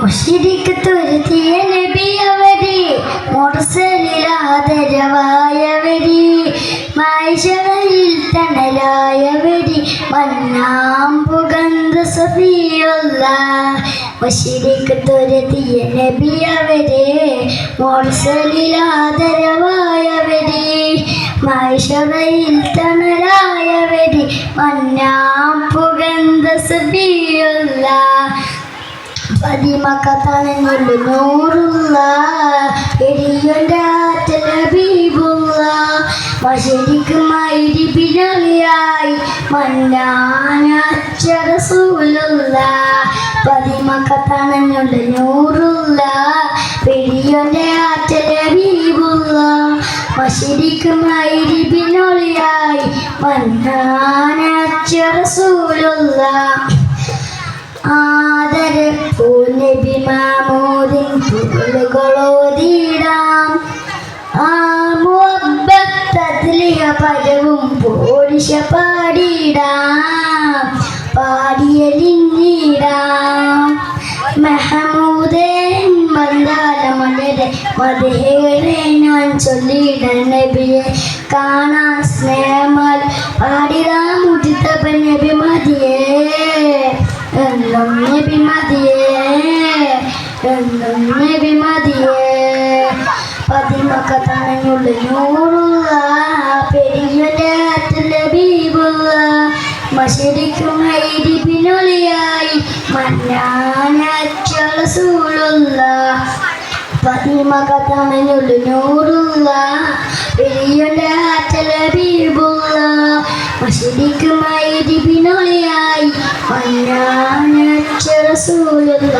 മുശ്രിക്കത്തുരുത്തിയ നബിയവരെ മുർസലിലാദരവായവരെ മായിഷകളിൽ തണലായവരെ മന്നാമ്പുഗന്ധ സഫിയുള്ള മുശ്രിക്കത്തുരുത്തിയ നബിയവരെ മുർസലിലാദരവായവരെ മായിഷകളിൽ തണലായവരെ മന്നാമ്പുഗന്ധ സഫിയുള്ള പതിമക്കത്തണഞ്ഞുള്ള നൂറുള്ള എരിയൊൻ്റെ ആറ്റൽ ഹബീബുള്ള മശരിക്കുമായി പിന്നളിയായി മന്നാനച്ച റസൂലുള്ള പതിമക്കത്തണഞ്ഞുള്ള നൂറുള്ള എരിയൊൻ്റെ ആറ്റൽ ഹബീബുള്ള മശരിക്കുമായി പിന്നളിയായി മന്നാനച്ച റസൂലുള്ള ആദരപ്പൂ നബി മാമൂദിൻ പുകളുകളോതിടാം ആ മുഹബ്ബത്തത്ലിയ പദവും പോരിശ പാടിടാം പാടിയലിഞ്ഞിടാം മെഹമൂദേൻ മന്ദാല മലരെ മതേറെ ഞാൻ ചൊല്ലിട നബിയെ കാണാൻ സ്നേഹമാൽ പാടിടാം മുജിതബ നബി മതിയേ എന്നും നബി മതിയേ എന്നും നബി മതിയേ പതിമക്കത്തണഞ്ഞുള്ള നൂറുള്ള പെരിയുടെ ആറ്റൽ ഹബീബുള്ള മശരിക്കും ഹൈരി പിന്നൊളിയായി മന്നാനച്ച റസൂലുള്ള പതിമക്കത്തണഞ്ഞുള്ള നൂറുള്ള പെരിയുടെ ആറ്റൽ ഹബീബുള്ള മശരിക്കും ഹൈരി പിന്നൊളിയായി മന്നാനച്ച റസൂലുള്ള